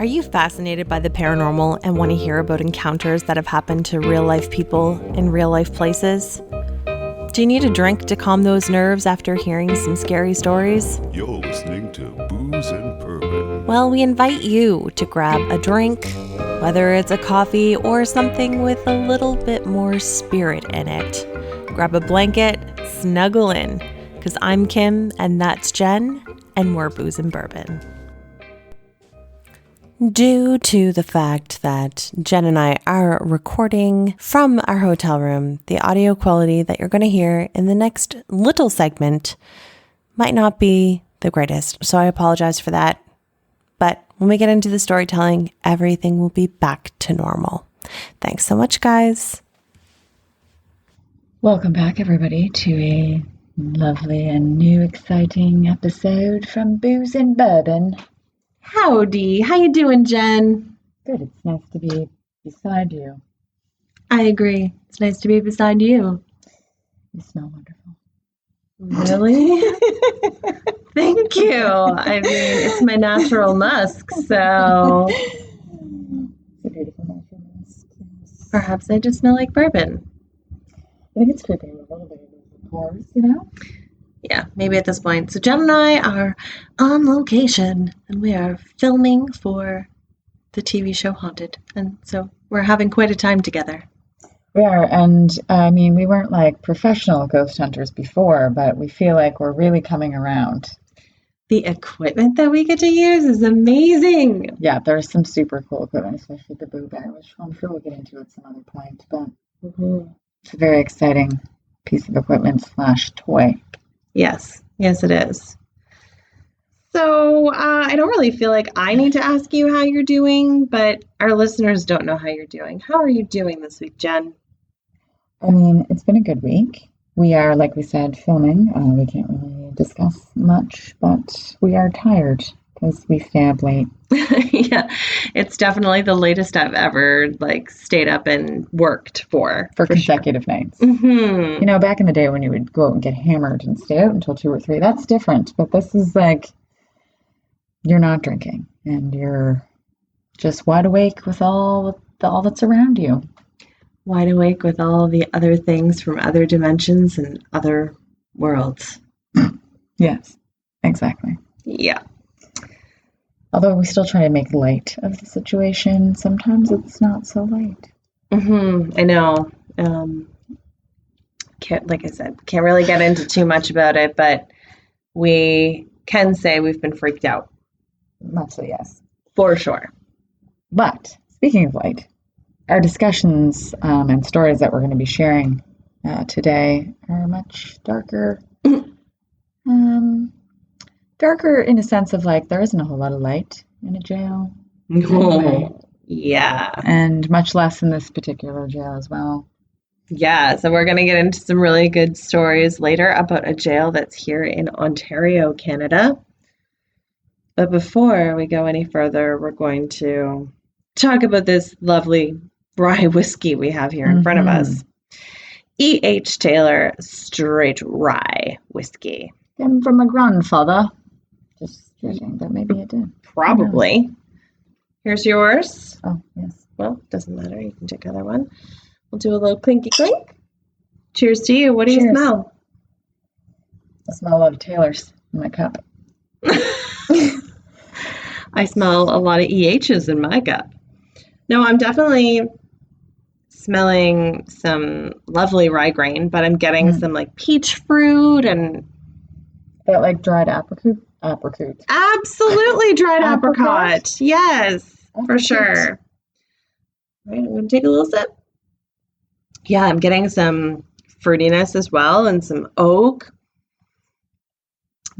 Are you fascinated by the paranormal and want to hear about encounters that have happened to real-life people in real-life places? Do you need a drink to calm those nerves after hearing some scary stories? You're listening to Booze and Bourbon. Well, we invite you to grab a drink, whether it's a coffee or something with a little bit more spirit in it. Grab a blanket, snuggle in, because I'm Kim and that's Jen, and we're Booze and Bourbon. Due to the fact that Jen and I are recording from our hotel room, the audio quality that you're going to hear in the next little segment might not be the greatest. So I apologize for that. But when we get into the storytelling, everything will be back to normal. Thanks so much, guys. Welcome back, everybody, to a lovely and new exciting episode from Booze and Bourbon. Howdy. How you doing, Jen? Good. It's nice to be beside you. I agree. It's nice to be beside you. You smell wonderful. Really? Thank you. I mean, it's my natural musk, so It's a beautiful natural mask. Yes. perhaps I just smell like bourbon. I think it's creeping a little bit into the pores, you know? Yeah, maybe at this point. So Jen and I are on location, and we are filming for the TV show Haunted. And so we're having quite a time together. We are, and I mean, we weren't like professional ghost hunters before, but we feel like we're really coming around. The equipment that we get to use is amazing. Yeah, there's some super cool equipment, especially the Boo Bear, which I'm sure we'll get into at some other point, but it's a very exciting piece of equipment / toy. Yes, it is. So I don't really feel like I need to ask you how you're doing, but our listeners don't know how you're doing. How are you doing this week, Jen? I mean, it's been a good week. We are, like we said, filming. We can't really discuss much, but we are tired because we stay up late. Yeah, it's definitely the latest I've ever stayed up and worked for consecutive nights. Mm-hmm. You know, back in the day when you would go out and get hammered and stay out until 2 or 3, that's different. But this is like, you're not drinking and you're just wide awake with all that's around you. Wide awake with all the other things from other dimensions and other worlds. Yes, exactly. Yeah. Although we still try to make light of the situation, sometimes it's not so light. Mm-hmm. I know. Like I said, can't really get into too much about it, but we can say we've been freaked out. Mostly, yes. For sure. But speaking of light, our discussions and stories that we're going to be sharing today are much darker. Darker in a sense of there isn't a whole lot of light in a jail. Oh, yeah. And much less in this particular jail as well. Yeah, so we're going to get into some really good stories later about a jail that's here in Ontario, Canada. But before we go any further, we're going to talk about this lovely rye whiskey we have here in front of us. EH Taylor Straight Rye whiskey. Came from my grandfather. Just judging, but maybe it did. Probably. Here's yours. Oh, yes. Well, doesn't matter. You can take another one. We'll do a little clinky clink. Cheers to you. What do you smell? I smell a lot of Taylors in my cup. I smell a lot of EHs in my cup. No, I'm definitely smelling some lovely rye grain, but I'm getting some peach fruit and that dried apricot. Absolutely dried apricot. Yes, for sure. All right, I'm going to take a little sip. Yeah, I'm getting some fruitiness as well and some oak.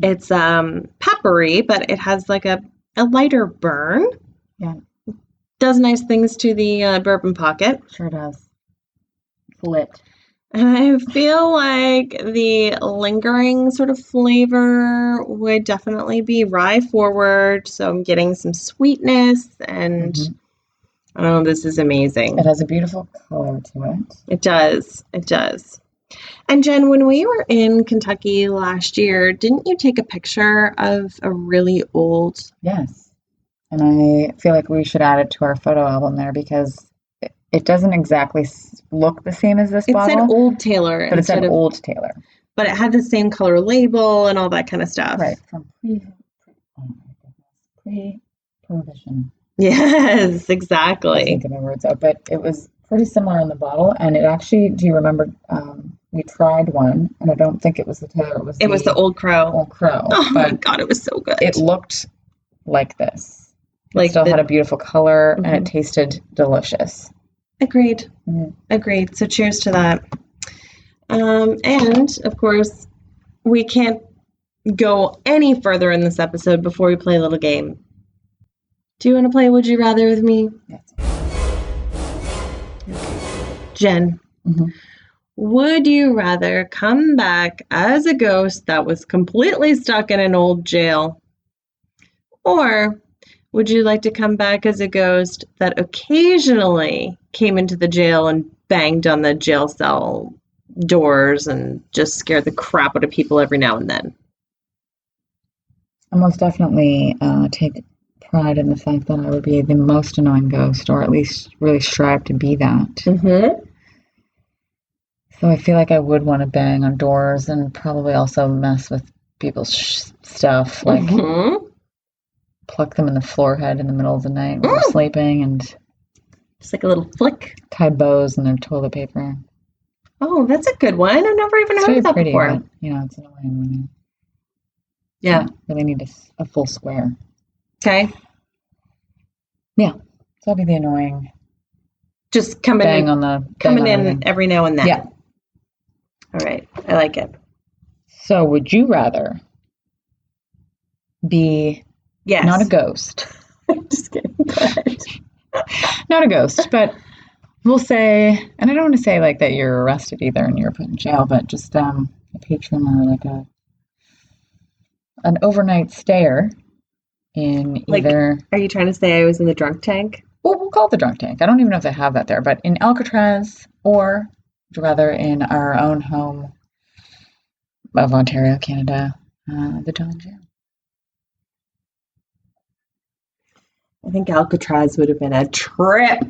It's peppery, but it has a lighter burn. Yeah. Does nice things to the bourbon pocket. Sure does. It's lit. And I feel like the lingering sort of flavor would definitely be rye forward. So I'm getting some sweetness and I don't know, this is amazing. It has a beautiful color to it. It does. It does. And Jen, when we were in Kentucky last year, didn't you take a picture of a really old? Yes, And I feel like we should add it to our photo album there because it doesn't exactly look the same as this It bottle. said Old Taylor but it's instead an of, Old Taylor. but it had the same color label and all that kind of stuff. Right, from pre-prohibition. Yes, I exactly. think of my words out, but it was pretty similar in the bottle, and it actually, do you remember, we tried one, and I don't think it was the Taylor, It was the Old Crow. Old Crow. Oh my but God, it was so good. it looked like this. It Like still had a beautiful color, and Mhm. it tasted delicious. Agreed. Mhm. Agreed. So cheers to that. And of course, we can't go any further in this episode before we play a little game. Do you want to play Would You Rather with me? Yes. Jen, Mhm. would you rather come back as a ghost that was completely stuck in an old jail? Or would you like to come back as a ghost that occasionally came into the jail and banged on the jail cell doors and just scared the crap out of people every now and then? I most definitely take pride in the fact that I would be the most annoying ghost, or at least really strive to be that. Mm-hmm. So I feel like I would want to bang on doors and probably also mess with people's stuff, like Mm-hmm. pluck them in the forehead in the middle of the night when they're sleeping, and Just like a little flick. tie bows in their toilet paper. Oh, that's a good one. I've never even It's heard very of that pretty, before. but it's annoying when you Yeah. really need a full square. Okay. Yeah, so I'll be the annoying Just coming bang in, on the coming bang on in everything. every now and then. Yeah. All right. I like it. So would you rather be Yes. not a ghost? Just kidding. Go ahead. Not a ghost, but we'll say, and I don't want to say like that you're arrested either and you're put in jail, but just a patron or like an overnight stayer in Like, either. Are you trying to say I was in the drunk tank? Well, we'll call it the drunk tank. I don't even know if they have that there, but in Alcatraz or rather in our own home of Ontario, Canada, the Don Jail. I think Alcatraz would have been a trip.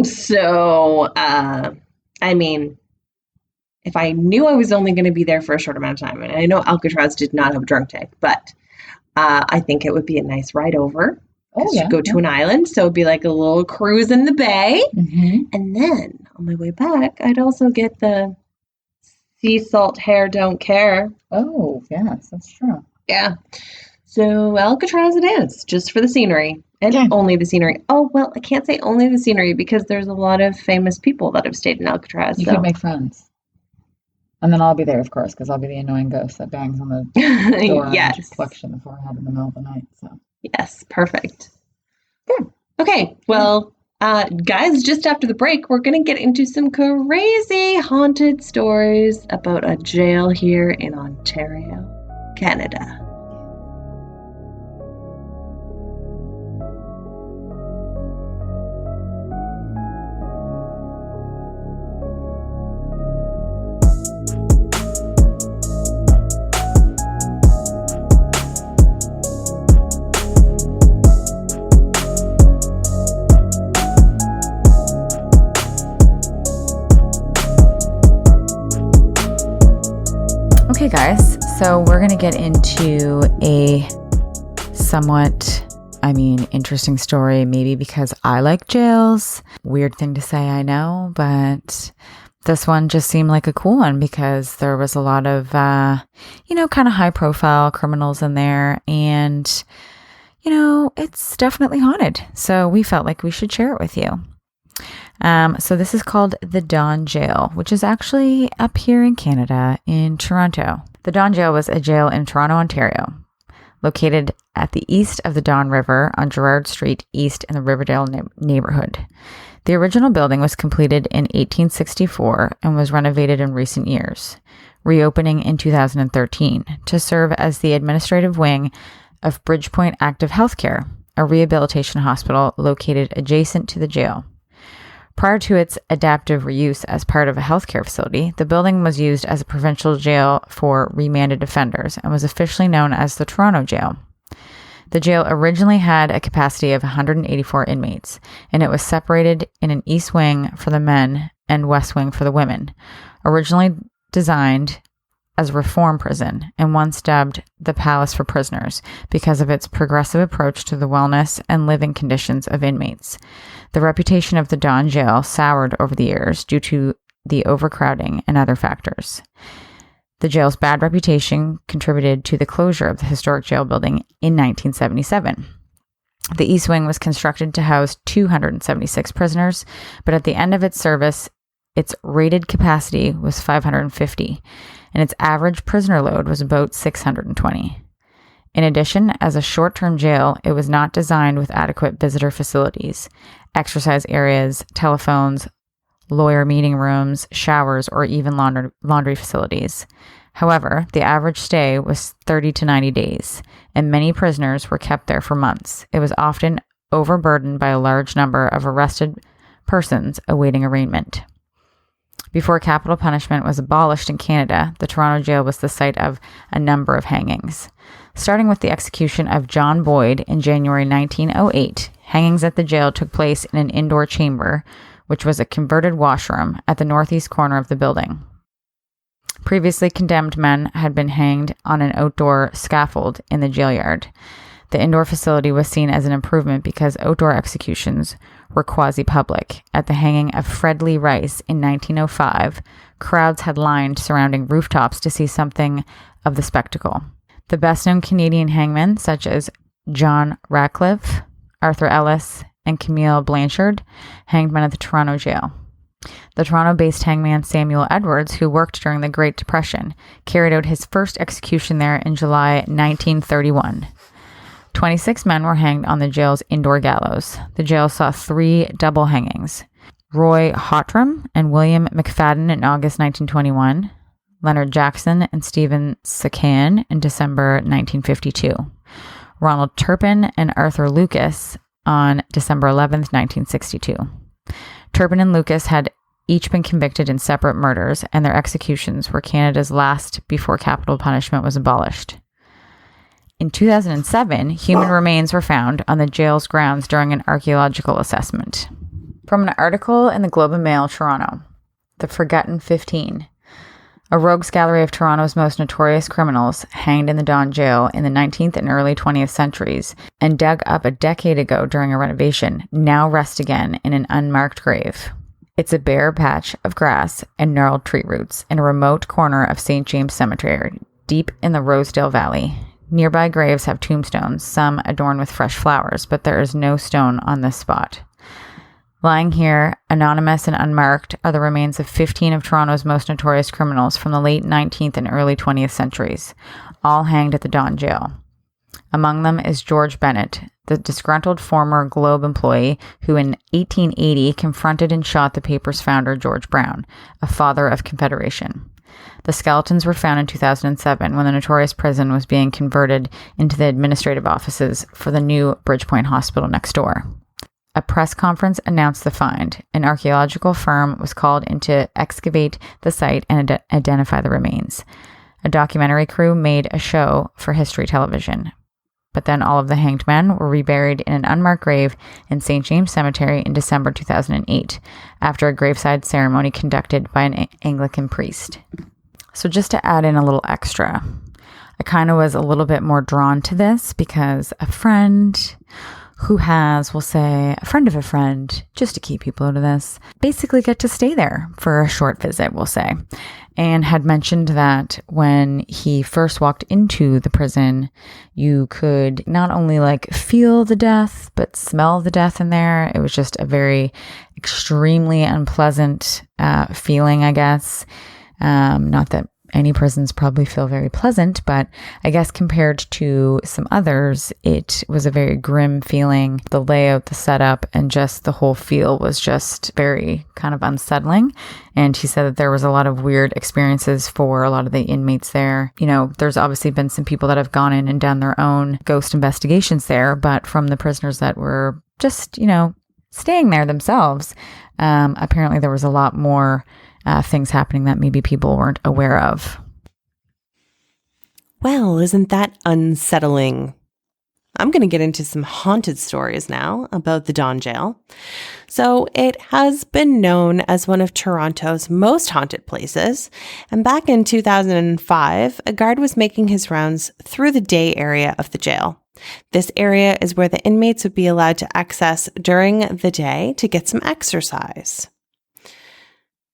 So, I mean, if I knew I was only going to be there for a short amount of time, and I know Alcatraz did not have a drunk tank, but I think it would be a nice ride over. Oh, yeah. You go to an island, so it'd be like a little cruise in the bay. Mm-hmm. And then on my way back, I'd also get the sea salt hair don't care. Oh, yes, that's true. Yeah. So Alcatraz it is, just for the scenery. And Okay. only the scenery. Oh, well, I can't say only the scenery because there's a lot of famous people that have stayed in Alcatraz. You So could make friends. And then I'll be there, of course, because I'll be the annoying ghost that bangs on the door and yes. just plucks you in the forehead in the middle of the night. So Yes, perfect. Good. Okay, well, guys, just after the break, we're going to get into some crazy haunted stories about a jail here in Ontario, Canada. okay, guys, so we're going to get into a somewhat, interesting story, maybe because I like jails. Weird thing to say, I know, but this one just seemed like a cool one because there was a lot of, kind of high profile criminals in there, and, it's definitely haunted. So we felt like we should share it with you. So this is called the Don Jail, which is actually up here in Canada in Toronto. The Don Jail was a jail in Toronto, Ontario, located at the east of the Don River on Gerrard Street East in the Riverdale neighborhood. The original building was completed in 1864 and was renovated in recent years, reopening in 2013 to serve as the administrative wing of Bridgepoint Active Healthcare, a rehabilitation hospital located adjacent to the jail. Prior to its adaptive reuse as part of a healthcare facility, the building was used as a provincial jail for remanded offenders and was officially known as the Toronto Jail. The jail originally had a capacity of 184 inmates, and it was separated in an east wing for the men and west wing for the women. Originally designed as a reform prison and once dubbed the Palace for Prisoners because of its progressive approach to the wellness and living conditions of inmates. The reputation of the Don Jail soured over the years due to the overcrowding and other factors. The jail's bad reputation contributed to the closure of the historic jail building in 1977. The East Wing was constructed to house 276 prisoners, but at the end of its service, its rated capacity was 550, and its average prisoner load was about 620. In addition, as a short-term jail, it was not designed with adequate visitor facilities, exercise areas, telephones, lawyer meeting rooms, showers, or even laundry facilities. However, the average stay was 30 to 90 days, and many prisoners were kept there for months. It was often overburdened by a large number of arrested persons awaiting arraignment. Before capital punishment was abolished in Canada, the Toronto jail was the site of a number of hangings. Starting with the execution of John Boyd in January 1908, hangings at the jail took place in an indoor chamber, which was a converted washroom at the northeast corner of the building. Previously condemned men had been hanged on an outdoor scaffold in the jail yard. The indoor facility was seen as an improvement because outdoor executions were quasi-public. At the hanging of Fred Lee Rice in 1905, crowds had lined surrounding rooftops to see something of the spectacle. The best-known Canadian hangmen, such as John Ratcliffe, Arthur Ellis, and Camille Blanchard, hanged men at the Toronto jail. The Toronto-based hangman Samuel Edwards, who worked during the Great Depression, carried out his first execution there in July 1931. 26 men were hanged on the jail's indoor gallows. The jail saw 3 double hangings: Roy Hottram and William McFadden in August 1921, Leonard Jackson and Stephen Sakan in December 1952, Ronald Turpin and Arthur Lucas on December 11th, 1962. Turpin and Lucas had each been convicted in separate murders, and their executions were Canada's last before capital punishment was abolished. In 2007, human remains were found on the jail's grounds during an archaeological assessment. From an article in the Globe and Mail, Toronto, The Forgotten 15, a rogues gallery of Toronto's most notorious criminals hanged in the Don Jail in the 19th and early 20th centuries and dug up a decade ago during a renovation, now rest again in an unmarked grave. It's a bare patch of grass and gnarled tree roots in a remote corner of St. James Cemetery, deep in the Rosedale Valley. Nearby graves have tombstones, some adorned with fresh flowers, but there is no stone on this spot. Lying here, anonymous and unmarked, are the remains of 15 of Toronto's most notorious criminals from the late 19th and early 20th centuries, all hanged at the Don Jail. Among them is George Bennett, the disgruntled former Globe employee who in 1880 confronted and shot the paper's founder, George Brown, a father of Confederation. The skeletons were found in 2007 when the notorious prison was being converted into the administrative offices for the new Bridgepoint Hospital next door. A press conference announced the find. An archaeological firm was called in to excavate the site and identify the remains. A documentary crew made a show for History Television. But then all of the hanged men were reburied in an unmarked grave in St. James Cemetery in December 2008, after a graveside ceremony conducted by an Anglican priest. So just to add in a little extra, I kind of was a little bit more drawn to this because a friend who has, we'll say, a friend of a friend, just to keep people out of this, basically get to stay there for a short visit, we'll say, and had mentioned that when he first walked into the prison, you could not only like feel the death, but smell the death in there. It was just a very extremely unpleasant feeling, I guess. Not that any prisons probably feel very pleasant, but I guess compared to some others, it was a very grim feeling. The layout, the setup, and just the whole feel was just very kind of unsettling. And he said that there was a lot of weird experiences for a lot of the inmates there. You know, there's obviously been some people that have gone in and done their own ghost investigations there, but from the prisoners that were just, you know, staying there themselves, apparently there was a lot more things happening that maybe people weren't aware of. Well, isn't that unsettling? I'm going to get into some haunted stories now about the Don Jail. So it has been known as one of Toronto's most haunted places. And back in 2005, a guard was making his rounds through the day area of the jail. This area is where the inmates would be allowed to access during the day to get some exercise.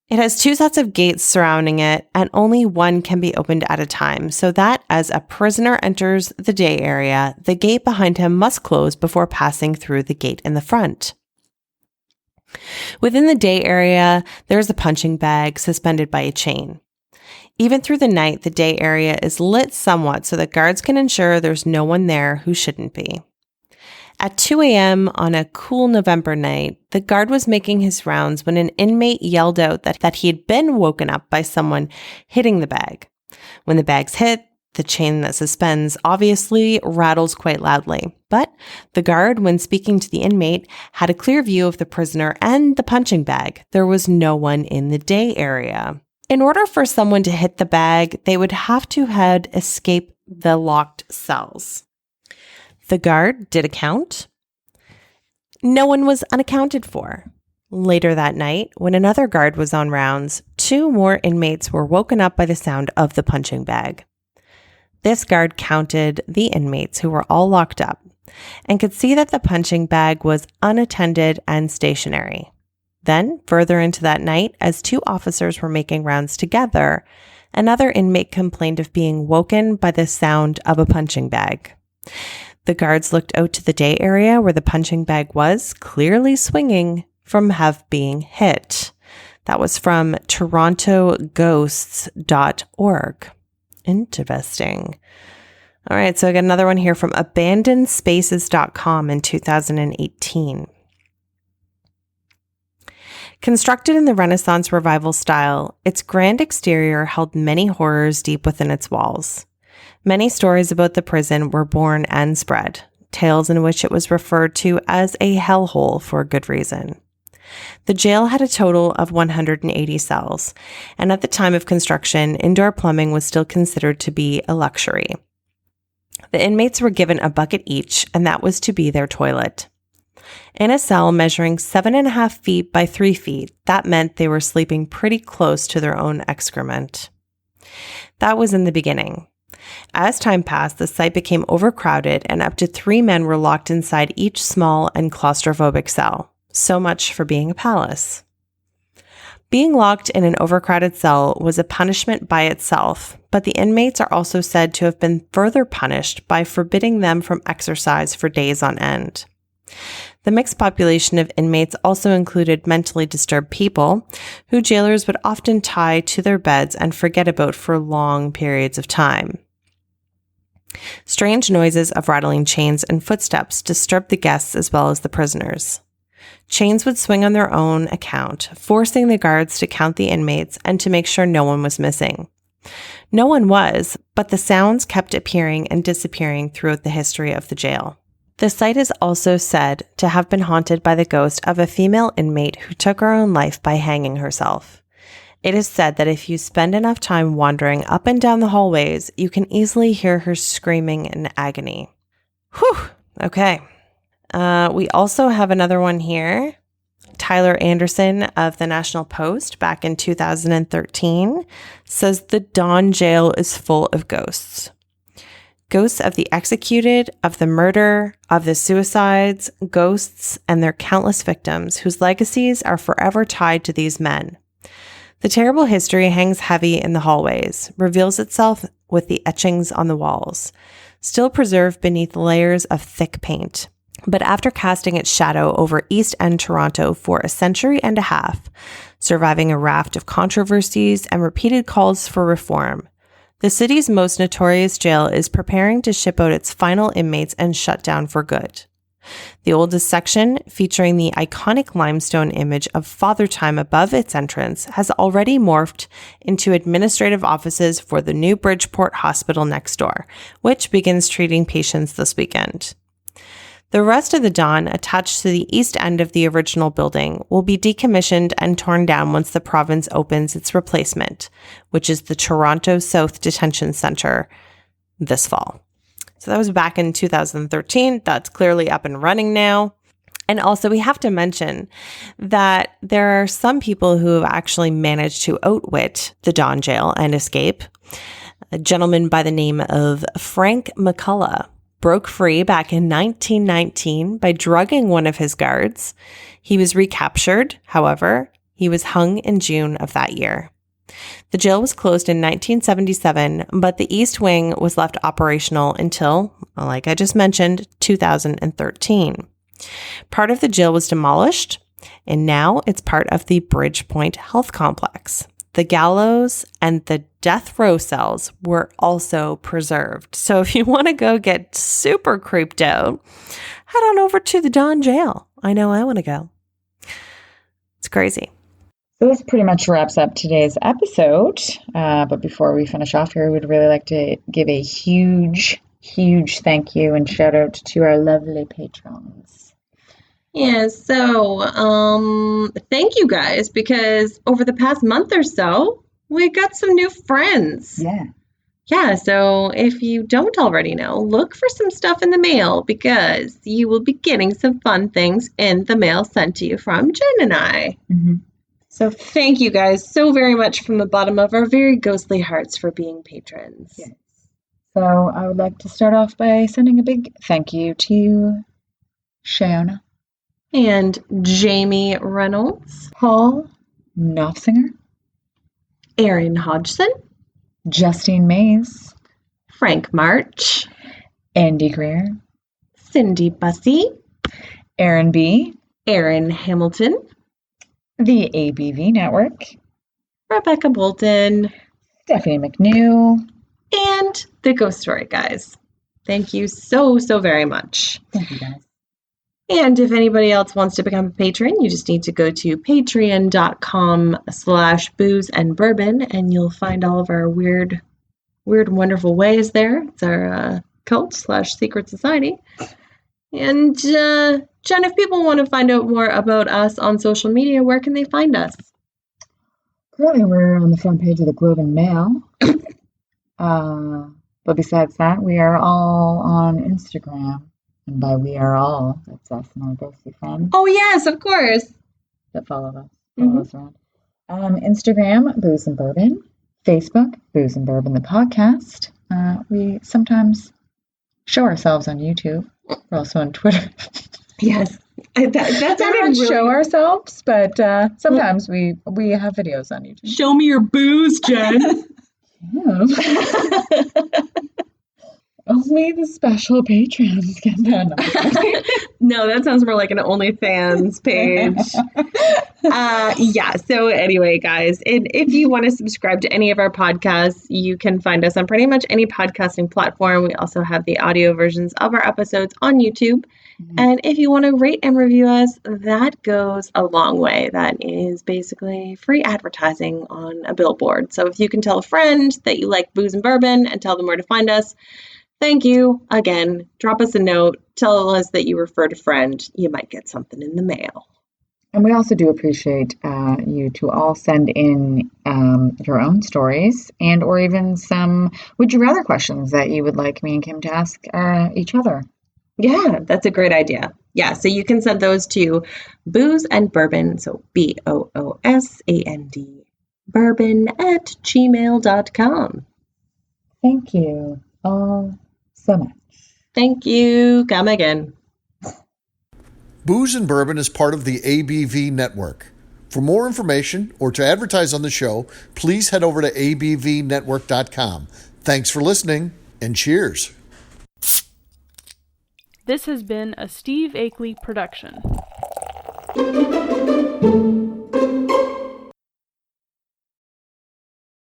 It has 2 sets of gates surrounding it, and only one can be opened at a time, so that as a prisoner enters the day area, the gate behind him must close before passing through the gate in the front. Within the day area, there is a punching bag suspended by a chain. Even through the night, the day area is lit somewhat so that guards can ensure there's no one there who shouldn't be. At 2 a.m. on a cool November night, the guard was making his rounds when an inmate yelled out that he had been woken up by someone hitting the bag. When the bag's hit, the chain that suspends obviously rattles quite loudly. But the guard, when speaking to the inmate, had a clear view of the prisoner and the punching bag. There was no one in the day area. In order for someone to hit the bag, they would have to had escaped the locked cells. The guard did a count. No one was unaccounted for. Later that night, when another guard was on rounds, 2 more inmates were woken up by the sound of the punching bag. This guard counted the inmates who were all locked up and could see that the punching bag was unattended and stationary. Then, further into that night, as 2 officers were making rounds together, another inmate complained of being woken by the sound of a punching bag. The guards looked out to the day area where the punching bag was, clearly swinging from being hit. That was from torontoghosts.org. Interesting. All right, so I got another one here from abandonedspaces.com in 2018. Constructed in the Renaissance Revival style, its grand exterior held many horrors deep within its walls. Many stories about the prison were born and spread, tales in which it was referred to as a hellhole for a good reason. The jail had a total of 180 cells, and at the time of construction, indoor plumbing was still considered to be a luxury. The inmates were given a bucket each, and that was to be their toilet. In a cell measuring 7.5 feet by 3 feet, that meant they were sleeping pretty close to their own excrement. That was in the beginning. As time passed, the site became overcrowded and up to 3 men were locked inside each small and claustrophobic cell. So much for being a palace. Being locked in an overcrowded cell was a punishment by itself, but the inmates are also said to have been further punished by forbidding them from exercise for days on end. The mixed population of inmates also included mentally disturbed people, who jailers would often tie to their beds and forget about for long periods of time. Strange noises of rattling chains and footsteps disturbed the guests as well as the prisoners. Chains would swing on their own account, forcing the guards to count the inmates and to make sure no one was missing. No one was, but the sounds kept appearing and disappearing throughout the history of the jail. The site is also said to have been haunted by the ghost of a female inmate who took her own life by hanging herself. It is said that if you spend enough time wandering up and down the hallways, you can easily hear her screaming in agony. Whew, okay. We also have another one here. Tyler Anderson of the National Post back in 2013 says the Don Jail is full of ghosts. Ghosts of the executed, of the murder, of the suicides, ghosts, and their countless victims whose legacies are forever tied to these men. The terrible history hangs heavy in the hallways, reveals itself with the etchings on the walls, still preserved beneath layers of thick paint. But after casting its shadow over East End Toronto for a century and a half, surviving a raft of controversies and repeated calls for reform, the city's most notorious jail is preparing to ship out its final inmates and shut down for good. The oldest section, featuring the iconic limestone image of Father Time above its entrance, has already morphed into administrative offices for the new Bridgeport Hospital next door, which begins treating patients this weekend. The rest of the Don, attached to the east end of the original building, will be decommissioned and torn down once the province opens its replacement, which is the Toronto South Detention Centre, this fall. So that was back in 2013. That's clearly up and running now. And also, we have to mention that there are some people who have actually managed to outwit the Don jail and escape. A gentleman by the name of Frank McCullough broke free back in 1919 by drugging one of his guards. He was recaptured. However, he was hung in June of that year. The jail was closed in 1977, but the East Wing was left operational until, like I just mentioned, 2013. Part of the jail was demolished, and now it's part of the Bridgepoint Health Complex. The gallows and the death row cells were also preserved. So if you want to go get super creeped out, head on over to the Don jail. I know I want to go. It's crazy. So this pretty much wraps up today's episode. But before we finish off here, we'd really like to give a huge thank you and shout out to our lovely patrons. Yeah, so thank you guys, because over the past month or so, we got some new friends. Yeah, so if you don't already know, look for some stuff in the mail, because you will be getting some fun things in the mail sent to you from Jen and I. Mm-hmm. So thank you guys so very much from the bottom of our very ghostly hearts for being patrons. Yes. So I would like to start off by sending a big thank you to Shona And Jamie Reynolds, Paul Knopfinger, Aaron Hodgson, Justine Mays, Frank March, Andy Greer, Cindy Bussey, Aaron B., Aaron Hamilton, the ABV Network, Rebecca Bolton, Stephanie McNew, and the Ghost Story Guys. Thank you so very much. Thank you guys. And if anybody else wants to become a patron, you just need to go to patreon.com/boozeandbourbon, and you'll find all of our weird, wonderful ways there. It's our cult/secret society. And Jen, if people want to find out more about us on social media, where can they find us? Currently, we're on the front page of the Globe and Mail. But besides that, we are all on Instagram. And by we are all, that's us and our ghostly friends Oh, yes, of course. that follow us around. Instagram, Booze and Bourbon. Facebook, Booze and Bourbon, the podcast. We sometimes show ourselves on YouTube. We're also on Twitter. Yes. That We sounded don't really... show ourselves, but sometimes we have videos on YouTube. Show me your booze, Jen. Only the special patrons get that. No, that sounds more like an OnlyFans page. Yeah, so anyway, guys, and if you want to subscribe to any of our podcasts, you can find us on pretty much any podcasting platform. We also have the audio versions of our episodes on YouTube. Mm-hmm. And if you want to rate and review us, that goes a long way. That is basically free advertising on a billboard. So if you can tell a friend that you like Booze and Bourbon and tell them where to find us, thank you. Again, drop us a note. Tell us that you referred a friend. You might get something in the mail. And we also do appreciate you to all send in your own stories and or even some would you rather questions that you would like me and Kim to ask each other. Yeah, that's a great idea. Yeah, so you can send those to Booze and Bourbon, so BOOSAND, bourbon@gmail.com. Thank you all so much. Thank you. Come again. Booze and Bourbon is part of the ABV Network. For more information or to advertise on the show, please head over to abvnetwork.com. Thanks for listening, and cheers. This has been a Steve Akeley production.